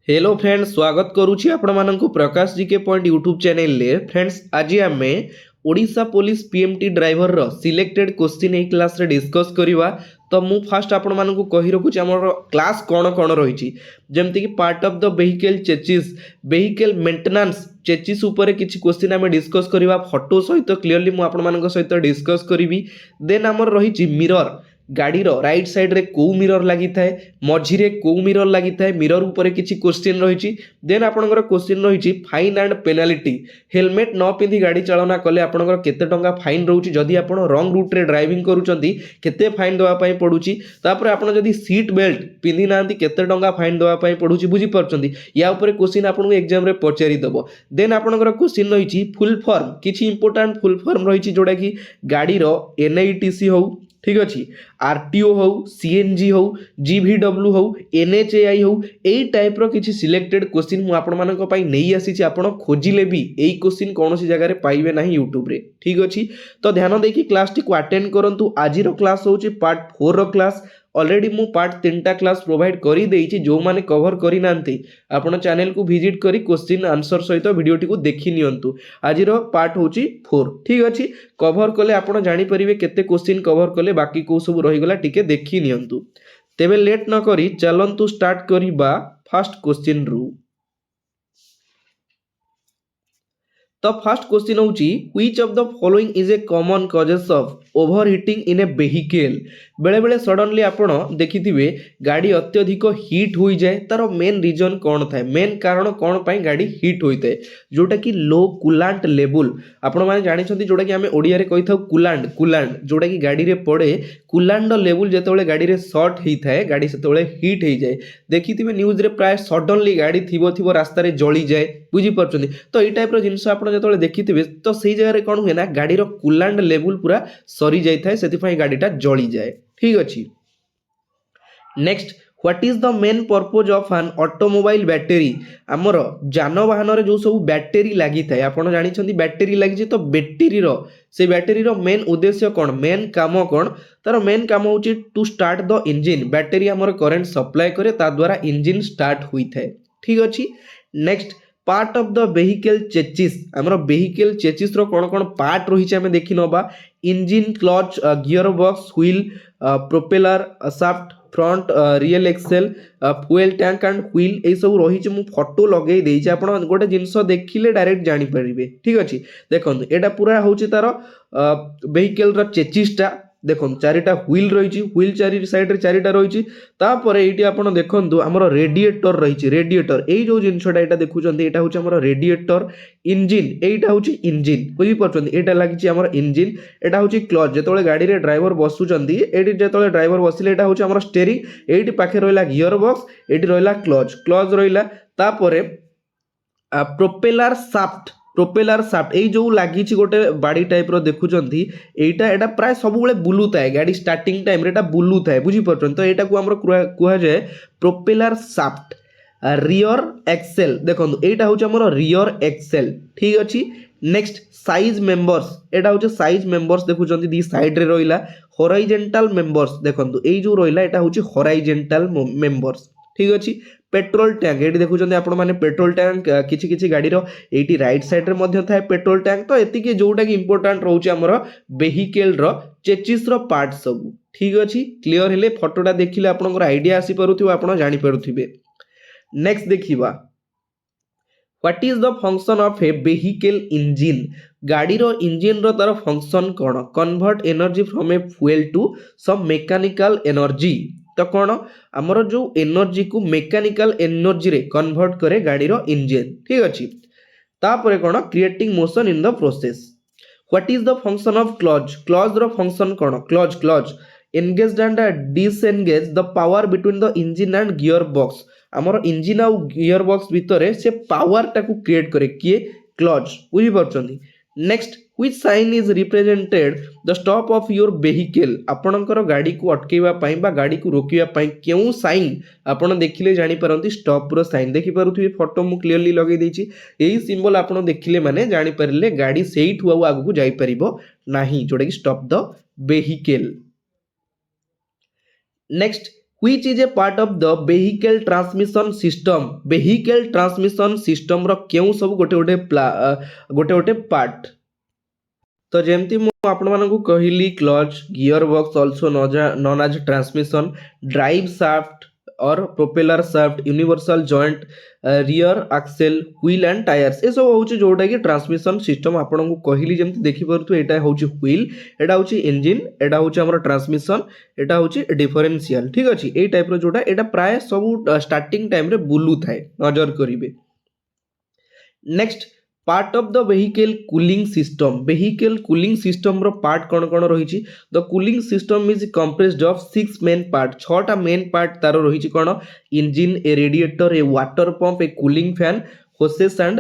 Hello friends, स्वागत करुच्ची आपको प्रकाश GK point YouTube channel ले। फ्रेंड्स, आज आम ओडिशा पुलिस पीएमटी ड्राइवर रो सिलेक्टेड क्वेश्चन ए क्लास रे डिस्कस करवा। तो मु फास्ट आपको कही रखुची आमर क्लास कौन कौन रही जमती कि part of the vehicle chassis vehicle maintenance chassis उपर किसी क्वेश्चन आम डिस्कस करवा फोटो सहित क्लीयरली मुझे सहित डिस्कस करी। देन आमर रही मिरर गाड़ी रो राइट साइड रे को मिरर लगी थाए मझिरे को मिरर लगी थाए मिरर ऊपर किसी क्वेश्चन रही। देन आपनकर क्वेश्चन रही फाइन एंड पेनाल्टी हेलमेट न पिंधि गाड़ी चालना कले आपनकर केते टंका फाइन रहउची जदि आपण रॉन्ग रूट रे ड्राइविंग करूचंती केते फाइन देवा पई पडुची। तापर आपण जदि सीट बेल्ट पिंधि नांती केते टंका फाइन देवा पई पडुची बुझी परचंती। या ऊपर क्वेश्चन आपन एग्जाम रे पचारि दबो। देन आपनकर क्वेश्चन रही फुल फॉर्म किछि इंपोर्टेंट फुल फॉर्म रही जोड़ा कि गाड़ी रो एनआईटीसी हो ठीक अच्छे आरटीओ हो सीएनजी हो जीवीडब्ल्यू हो एनएचएआई हो यही टाइप रो किसी सिलेक्टेड क्वेश्चन मु आपण मानक पई नहीं आसी आपण खोजिले भी यही क्वेश्चन कौन सी जगह पाइबे ना यूट्यूब रे ठीक अच्छे। तो ध्यान देकी क्लास टी को अटेंड करंतु। आज रो क्लास होची पार्ट 4 रो क्लास ऑलरेडी मु पार्ट 3टा क्लास प्रोवाइड करी देइछि जो माने कवर करी नांती आपण चैनल को विजिट करी क्वेश्चन आंसर सहित वीडियो टी को देखि नियंतु। आज रो पार्ट होची 4 ठीक अछि। कवर कले आपण जानि परिबे केते क्वेश्चन कवर कले बाकी को सब रहि गला टिके देखि नियंतु। तेबे लेट न करी चलंतु स्टार्ट करिबा फर्स्ट क्वेश्चन रु। तो फर्स्ट क्वेश्चन होची which of the following is a common causes of overheating in A vehicle. बेले बेले सडनली आपण देखिथिबे गाड़ी अत्यधिक हीट होई जाए तार मेन रीजन कौन थाए मेन कारण कौन पाई गाड़ी हीट होइते जोटा कि लो कूलांट लेवल आपण माने जानि छथि जोटा कि हमें ओडिया रे कहि थाउ कूलांट कूलांट जोटा कि गाड़ी रे पड़े कूलांट लेवल जेतेबेले गाड़ी रे शॉर्ट हेई थाए गाड़ी सेतेबेले हीट हेई जाए। देखिथिबे न्यूज रे प्राय सडनली गाड़ी थिबो रास्ता रे जळी जाए बुझी परछथि। तो एई टाइप रो जिंस आपण जेतेबेले देखिथिबे तो सेई जगह रे कोन हुए ना गाड़ी रो कूलांट लेवल पूरा सरी जाय थाए सेति पई गाड़ीटा जळी जाए ठीक अच्छी। Next what is the main purpose of an automobile battery आमर जानवाहन रे जो सब बैटरी लगी थाए आपण जानि छथि बैटरी लगी तो बैटरी रो से बैटरी रो मेन उद्देश्य कौन मेन काम कौन तार मेन काम होची to start the engine battery आमर करंट सप्लाई करे ता द्वारा इंजिन स्टार्ट हुई थाए ठीक अच्छी। Next part of the vehicle chassis आमर वेहिकल चेचिस रो कौन कौन पार्ट रही आम देखि नबा engine clutch gear box wheel propeller shaft front rear axle fuel tank and wheel ए सब रही मु फोटो लगे देइछि आपण गोटे जिंस देखिले डायरेक्ट जानि परिबे ठीक अछि। देखंतु एटा पूरा होछि तार वेहिकल रो चेचिस टा देखो चारिटा व्हील रही व्हील चारि साइड रे चारिटा रही तापर एटी आपण देखंतु हमर रेडिएटर रही रेडिएटर एई जो जिंसटा एटा देखुचंती एटा होछि हमर रेडिएटर इंजिन एटा होछि इंजिन बुझी परछंती एटा लागिछि हमर इंजिन एटा होछि क्लच जेतोले गाड़ी रे ड्राइवर बसुचंती एटी जेतोले ड्राइवर बसिले एटा होछि हमर स्टीयरिंग एटी पाखे रहला गियर बॉक्स एटी रहला क्लच क्लच रहला तापरे प्रोपेलर शाफ्ट ए जो लगी गोटे बाड़ी टाइप रो देखुचंती एटा एटा प्राय सब बेले बुलू थाए गाड़ी स्टार्टिंग टाइम रे एटा बुलू थाए बुझी परछन। तो एटा को हमर कुहा जाय प्रोपेलर शाफ्ट रियर एक्सेल देखंतु एटा होछ हमर रियर एक्सेल ठीक अछि। नेक्स्ट साइज मेंबर्स एटा होछ साइज मेंबर्स देखुचंती दी साइड रे रहिला हॉरिजॉन्टल मेंबर्स देखंतु ए जो रहिला एटा होछ हॉरिजॉन्टल मेंबर्स ठीक अछि। पेट्रोल टैंक ये देखुं आपण मैंने पेट्रोल टैंक किसी किसी गाड़ी ये राइट साइड रे थाए पेट्रोल टैंक। तो एतिके जोटा कि इंपोर्टेंट रोचे आमर वेहिकल रो चेचिस रो पार्ट सब ठीक अच्छी क्लीयर हेले फोटोटा देखिले आपनकर आइडिया आसी परुथिबो आपण जानि परुथिबे। नेक्स्ट देखिबा what is the function of a vehicle engine गाड़ी रो इंजिन रो तार फंक्शन कोन convert energy from a fuel to some mechanical energy. तो कौन आमर जो एनर्जी को मैकेनिकल एनर्जी रे कन्वर्ट करे गाड़ी रो इंजन ठीक अच्छी। तापरे कौन creating motion in the process. What is the function of clutch clutch रो फंक्शन कौन clutch engage and disengage the power between the engine and gear box आमर इंजिन आ गियर बॉक्स भितर से पावर टाकू क्रिएट करे किए क्लच बुझी परछंती। Next which sign is represented the stop of your vehicle आपणकर गाड़ी को अटकेवा पाई बा गाड़ी को रोकिवा पाई केउ साइन आपण देखिले जानि परंती स्टॉप रो साइन देखि परुथि फोटो मु क्लियरली लगे देछि एही सिंबल आपण देखिले माने जानि परले गाड़ी सेइठु आउ आगु जाई परिबो नाही जोडा कि stop the vehicle. Next which is a part of the vehicle transmission system vehicle transmission system ର କେଉଁ ସବୁ ଗୋଟେ ଗୋଟେ ପାର୍ଟ तो जेमती मु आपण मानकु कहिली clutch gear box also known as transmission drive shaft और propeller shaft universal joint rear axle wheel and tyres ए सब होची जोटा कि ट्रांसमिशन सिस्टम आपण को कहिली जेमती देखि परतु एटा होची व्हील एटा होची इंजन एटा होची हमर ट्रांसमिशन एटा होची डिफरेंशियल ठीक अछि ए टाइप रो जोटा एटा प्राय सब स्टार्टिंग टाइम रे बुलु थाए नजर करिवे next part of the vehicle cooling system रो पार्ट कौन कौन रही the cooling system is compressed of 6 main part 6टा मेन पार्ट तार रही कौन इंजिन ए रेडिएटर ए वाटर पंप ए cooling fan hoses and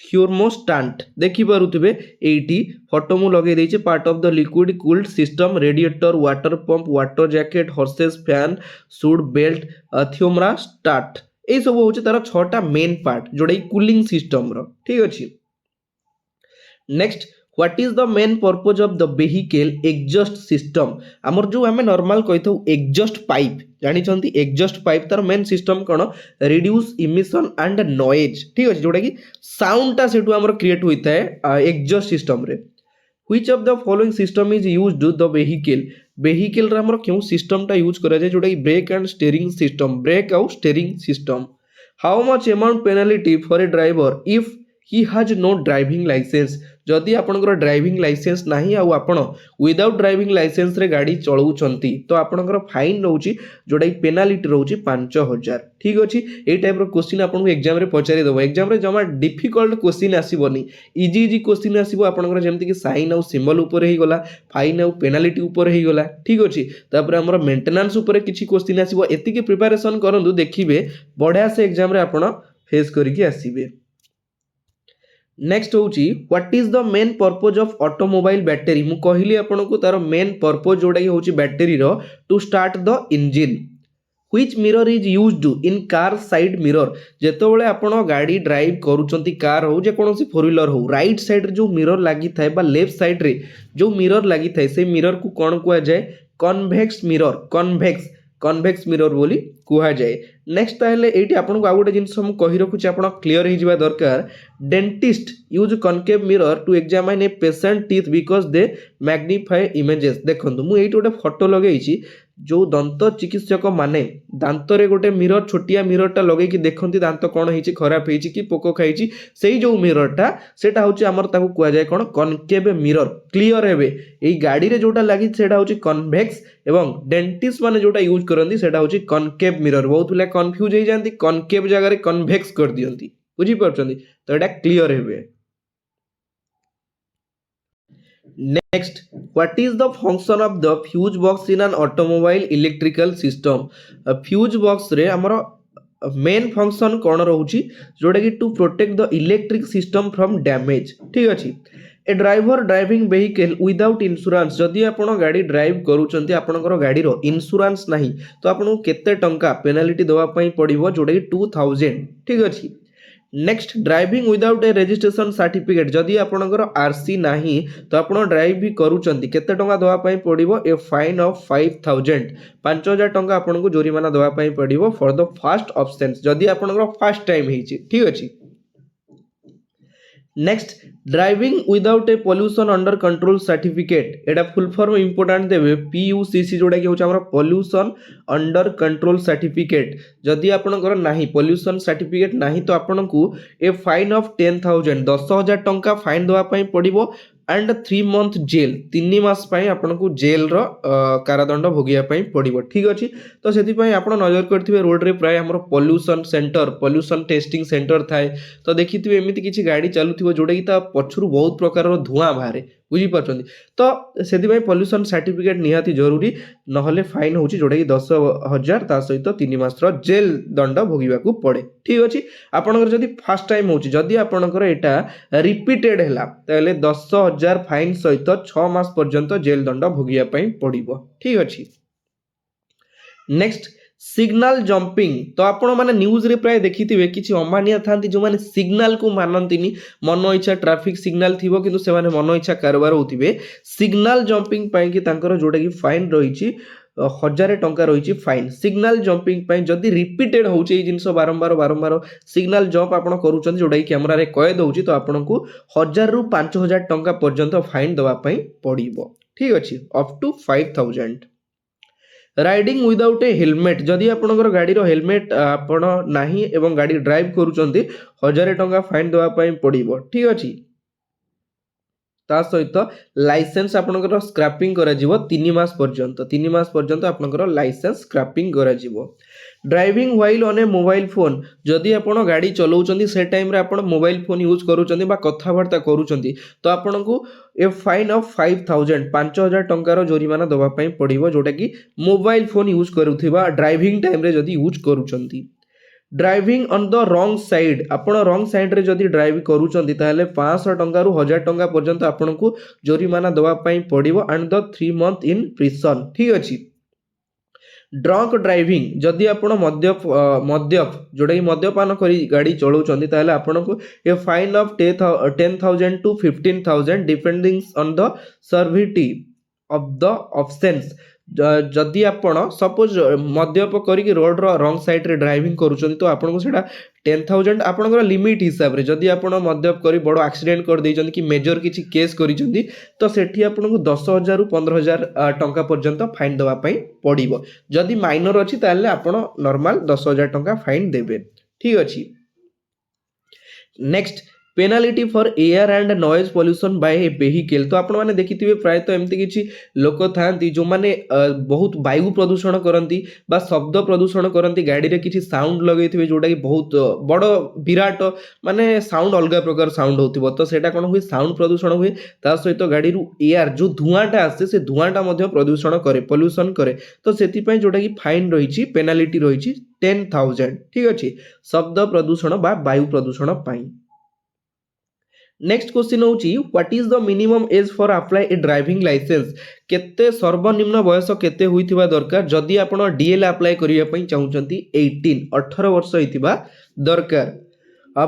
thermostat देखि पारुथिबे एटी फोटो मु लगे देछि part of the liquid cooled system radiator water pump water jacket hoses fan suit belt thermostat ये सब हूँ तार 6टा मेन पार्ट जोड़ा कूलिंग सिस्टम रो ठीक अच्छे next what is the main purpose of the vehicle exhaust system आमर जो आम नॉर्मल कही था एग्जॉस्ट पाइप जानी एग्जॉस्ट पाइप तार मेन सिस्टम कौन रिड्यूस इमिशन एंड नॉइज ठीक अच्छे जोटा कि साउंडटा से क्रिएट होता है एग्जॉस्ट सिस्टम रे which of the following system is used the vehicle रे हमर क्यों सिस्टमटा यूज करा जाय जोटा कि break and steering system brake आउ steering system how much amount penalty for a driver if he has no driving licence जदि आपनकर ड्राइविंग लाइसेंस नाही आ आपण विदाउट ड्राइविंग लाइसेंस रे गाड़ी चलाउछंती तो आपनकर फाइन रहउची जोटा कि पेनाल्टी रहउची 5000 ठीक अछि ए टाइप रो क्वेश्चन आपन एग्जाम रे पचारि देबो एग्जाम रे जमा डिफिकल्ट क्वेश्चन आसीबनी इजी क्वेश्चन आसीबो आपनकर जेमति कि साइन आउ सिंबल ऊपर हे गला फाइन आउ पेनाल्टी ऊपर हे गला ठीक अछि तापर हमर मेंटेनेंस ऊपर किछि क्वेश्चन आसीबो एति के प्रिपरेशन करंदु देखिबे बढ़िया से एग्जाम रे आपन फेस करिके आसीबे नेक्स्ट होची what is the main purpose of automobile battery मु कहली आपन को तार मेन पर्पज जोटा कि होची बैटरी रो to start the engine which mirror is used in car side mirror जेतोबेले आपण गाड़ी ड्राइव करूचंती कार हो जे कोनोसी फोर व्हीलर हो राइट साइड रे जो मिरर लागि थाए बा लेफ्ट साइड रे जो मिरर लागि थाए से मिरर को कोन कुआ जाय कन्वेक्स मिरर बोली कुहा जाए नेक्स्ट ताहले एठी आपन को आ गोटे जिंस हम कहि रखु छी आपन क्लियर हे जिबा दरकार dentist use concave mirror to examine a patient teeth because they magnify images देखंतु मु एठी गोटे फोटो लगेई छी जो दंत चिकित्सक माने दांत रे गोटे मिरर छोटिया मिररटा लगे कि देखंती दांत कोन हेची खराब हेची कि पोको खाइची सेही जो मिररटा सेटा होची हमर ताको कुआ जाय कोन कनकेव मिरर क्लियर हेबे एई गाड़ी रे जोटा लागि सेटा होची कन्वेक्स एवं डेंटिस्ट माने जोटा यूज करंती सेटा होची कनकेव मिरर बहुत पिला कंफ्यूज हे जानती कनकेव जगह रे कन्वेक्स कर दियंती बुझी परछंती तो एटा क्लियर हेबे next what is the function of the fuse box in an automobile electrical system fuse box रे हमर मेन फंक्शन कोन रहउची जोटा कि to protect the electric system from damage ठीक अछि a driver driving vehicle without insurance जदि आपण गाड़ी ड्राइव करूचंती आपनकर गाड़ी रो इंश्योरेंस नाही तो आपन केते टंका पेनाल्टी देवा पई पड़िबो जोटा कि 2000 ठीक अछि नेक्स्ट ड्राइविंग विदाउट ए रजिस्ट्रेशन सर्टिफिकेट जदि आपनकर आरसी नाही तो आपण ड्राइव भी करूचंती केते टंका देवा पई पड़िबो ए फाइन ऑफ 5000 टंका आपन को जोरिमाना देवा पई पड़िबो फॉर द फर्स्ट ऑब्सेंस जदि आपनकर फर्स्ट टाइम हेची ठीक अछि नेक्स्ट ड्राइविंग विदाउट ए पोल्यूशन अंडर कंट्रोल सर्टिफिकेट एटा फुल फॉर्म इंपोर्टेंट देबे पीयूसीसी जोटा कि होचा हमरा पोल्यूशन अंडर कंट्रोल सर्टिफिकेट जदि आपनकर नाही पोल्यूशन सर्टिफिकेट नाही तो आपनकू ए फाइन ऑफ 10000 टंका फाइन देवा पई पड़िबो एंड 3 मंथ जेल 3 मास पई आपनकू जेल रो कारादंड भोगिया पई पड़िबो ठीक अछि तो सेति पई आपण नजर करथिबे रोड रे प्राय हमर pollution centre pollution testing centre थाए तो देखिथिबे एमिति किछि गाड़ी चालुथिबो जोडा कि ता पछुरु बहुत प्रकार रो धुआं बाहरे बुझी पारछंती तो सेति पई पोल्यूशन सर्टिफिकेट निहाती जरूरी नहले फाइन होची जोडा कि 10000 ता सहित 3 मास रो जेल दंड भोगिबा को पड़े ठीक अछि आपनकर जदी फर्स्ट टाइम होची जदी आपनकर एटा रिपीटेड हैला ताले 10000 फाइन सहित 6 मास पर्यंत जेल दंड भोगिया पई पड़िबो ठीक अछि नेक्स्ट सिग्नल जंपिंग तो आपण माने न्यूज रे प्राय देखिथिबे किछि अमानिया थांती जो माने सिग्नल को मानंतिनी मन इच्छा ट्रैफिक सिग्नल थिबो किंतु से माने मन इच्छा कारबार होतिबे सिग्नल जंपिंग पई कि तांकर जोटा कि फाइन रहिछि हजार टंका रही फाइन। सिग्नल जंपिंग जदि रिपीटेड हो जिनस बारंबार बारंबार सिग्नल जंप आप करूँ जोटा कैमेरा रे कैद हो तो आपन को 1000 रु 5000 टंका पर्यंत फाइन दवाई पड़ो। ठीक अच्छे up to 5000। Riding without a helmet जदि आपनकर गाड़ी हेलमेट आपण नाही एवं गाड़ी ड्राइव करूचंती 1000 टंका फाइन दवाई पड़ो। ठीक अच्छे ता सहित लाइसेंस आपनकर स्क्रैपिंग करा जिवो 3 मास पर्यंत आपनकर लाइसेंस स्क्रैपिंग करा जिवो। Driving while on A mobile phone जदि आपण गाड़ी चलाउचंती से टाइम रे आपण मोबाइल फोन यूज करूचंती बा कथावार्ता करूचंती तो आपन को ए फाइन ऑफ 5000 टंकार जोरिमाना दवा पई पड़िबो जोटा कि मोबाइल फोन यूज करूथिबा ड्राइविंग टाइम रे जदि यूज करूचंती। Driving on the wrong side आपण रॉन्ग साइड रे जदि ड्राइव करूचंती ताले 500 टंका रु 1000 टंका पर्यंत आपन को जोरिमाना दवा पई पड़िबो and the 3 month in prison. ठीक अछि। ड्रंक ड्राइविंग जदि आपण मद्यप जोटा कि मद्यपान करी गाड़ी चलाउचंती ताले आपन को a fine of 10,000 to 15,000 depending on the severity of the offence. जदि आपण सपोज मद्यप करिक रोड रो रॉन्ग साइड रे ड्राइविंग करूचंती तो आपन को सेटा 10,000 आपनकर लिमिट हिसाब रे जदि आपण मद्यप करी बड़ एक्सीडेंट कर दैचंती कि मेजर किछि केस करिचंती तो सेठी आपन को 10,000 रु 15,000 टंका पर्यंत फाइन दवा पई पड़िबो। जदि माइनर अछि ताले आपण नॉर्मल 10,000 टंका फाइन देबे। ठीक अछि। Next penalty for air and noise pollution by a vehicle. तो आपण माने देखिथिबे प्राय तो एमती किछि लोक थांती जो माने बहुत वायु प्रदूषण करंती बा शब्द प्रदूषण करंती गाड़ी रे किछि साउंड लगैथिबे जोटा कि बहुत बड़ विराट माने साउंड अलगा प्रकार साउंड होतिबो तो सेटा कोन हुए साउंड प्रदूषण हुए ता सहित गाड़ी रु एयर जो धुआंटा आसे से धुआंटा मध्ये प्रदूषण करे पोल्यूशन करे तो सेति पय जोटा कि फाइन रहिछि पेनाल्टी रहिछि 10,000। ठीक अछि शब्द प्रदूषण बा वायु प्रदूषण पई। नेक्स्ट क्वेश्चन होची what is the minimum age for apply a driving licence. केते सर्वनिम्न बयस केते होइथिबा दरकार जदि आपण डीएल अप्लाई करिया पई चाहुचंती 18 वर्ष होइथिबा दरकार।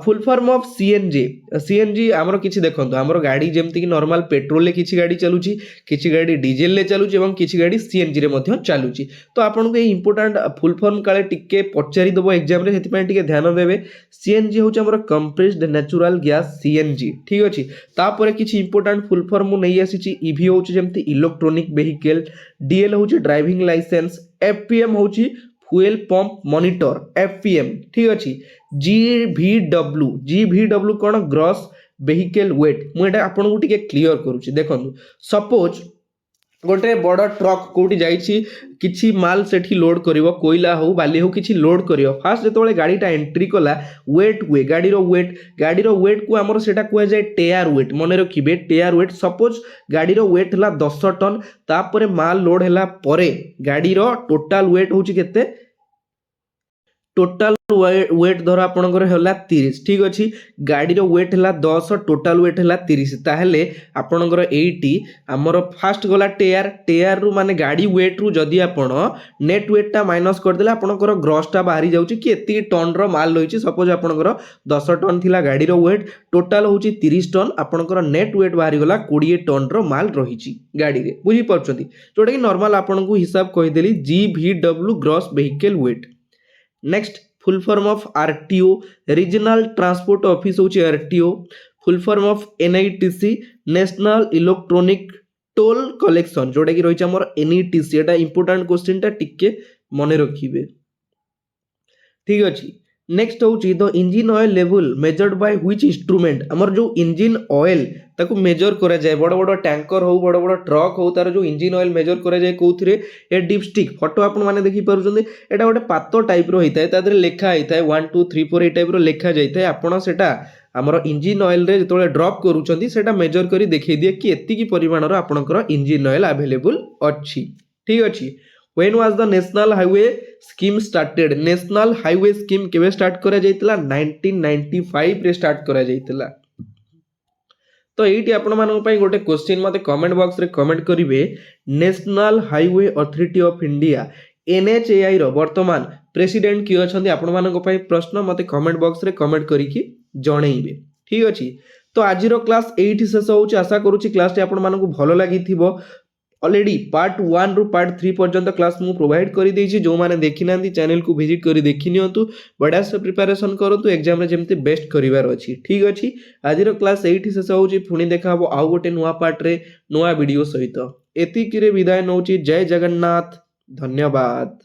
फुल फॉर्म ऑफ सीएनजी आमर किछि देखंतो आमर गाड़ी जेमति कि नॉर्मल पेट्रोल ले किछि गाड़ी चलुची किछि गाड़ी डीजल ले चलुची एवं किछि गाड़ी सीएनजी रे मध्य चलुची तो आपन को ए इंपोर्टेंट फुल फॉर्म काले टिके पचारि दबो एग्जाम रे हेति पय टिके ध्यान देबे। सीएनजी होची हमर कंप्रेस्ड नेचुरल गैस सीएनजी। ठीक अछि तापर किछि इंपोर्टेंट फुल फॉर्म नै आसीची ईवी होची जेमति इलेक्ट्रॉनिक व्हीकल। डीएल होची ड्राइविंग लाइसेंस। एफपीएम होची फ्यूल पंप मॉनिटर एफपीएम। ठीक अछि। जीवीडब्ल्यू कौन ग्रॉस वेहिकल वेट मुझे आपन को टिके क्लियर करूची देखंतु सपोज गोटे बड़ ट्रक कोठी जाइछि किछि माल सेठी लोड करिवो कोइला हो बाली हो किछि लोड करिवो फास्ट जेतोले गाड़ीटा एंट्री कला वेट हुए गाड़ीर वेट को हमर सेटा कुआ जाय टेयर वेट मने रखिबे टेयर वेट सपोज गाड़ीर वेट हला 10 टन तापरे माल लोड हला परे गाड़ीर टोटल वेट होची केते टोटल वेट धर आपनकर होला 30। ठीक अछि गाड़ीर वेट हला 10 टोटल वेट हला 30 ताहेले आपनकर 80 हमर फास्ट गला टेयर रु माने गाड़ी वेट रु जदी आपण नेट वेट टा माइनस कर देला आपनकर ग्रॉस टा बाहरी जाउची कि एती टन रो माल रहिची सपोज आपनकर 10 टन थिला गाड़ीर वेट टोटल होची 30 टन आपनकर नेट वेट बाहरी गला 20 टन रो माल रहिची गाड़ी रे बुझी परछंती जोटा कि नॉर्मल आपन को हिसाब कहि देली GVW gross vehicle weight. Next full form of RTO regional transport office होची RTO. Full form of NITC national electronic toll collection जोटा कि रही हमर एनईटीसी एटा इंपोर्टेंट क्वेश्चन टा टिके मने रखिबे। ठीक अछि। नेक्स्ट होची the engine oil level measured by which instrument हमर जो इंजन ऑयल ताको मेजर करा जाए बड़ बड़ टैंकर हो बड़ बड़ ट्रक हो तार जो इंजन ऑयल मेजर करा जाए कोउथरे ए डिपस्टिक फोटो आपण माने देखि परछन एटा गोटे पातो टाइप रो हिताय तादरे लेखा हिताय 1 2 3 4 ए टाइप रो लेखा जाइताय आपण सेटा हमर इंजन ऑयल रे जतोले ड्रॉप करूचंती सेटा मेजर करी देखै दिए कि एति की परिमाण रो आपणकर इंजन ऑयल अवेलेबल अछि। ठीक अछि। When was the national highway scheme started? national highway scheme केबे स्टार्ट करा जाइतला 1995 रे स्टार्ट करा जाइतला। तो एठी आपण मानन पई गोटे क्वेश्चन मते कमेंट बॉक्स रे कमेंट करिवे national highway authority of India NHAI रो वर्तमान प्रेसिडेंट कि अछंती आपण मानन पई प्रश्न मते कमेंट बॉक्स रे कमेंट करिकि जणैबे। ठीक अछि। तो आजिरो क्लास एठी शेष होउची आशा करूची क्लास टे आपण मानन को भलो लागिथिबो ऑलरेडी पार्ट 1 रु पार्ट 3 पर्यंत क्लास मु प्रोवाइड कर देछि जो माने देखि नांती चैनल को विजिट करी देखि नियंतु बढ़िया से प्रिपरेशन करंतु एग्जाम रे जेमते बेस्ट करिवार अछि ठीक अछि आजिर क्लास एठी शेष होउछि पुनी देखा हबो आउ गोटे नुवा पार्ट रे नुवा वीडियो सहित एतिकी रे विदाय नउछि जय जगन्नाथ धन्यवाद।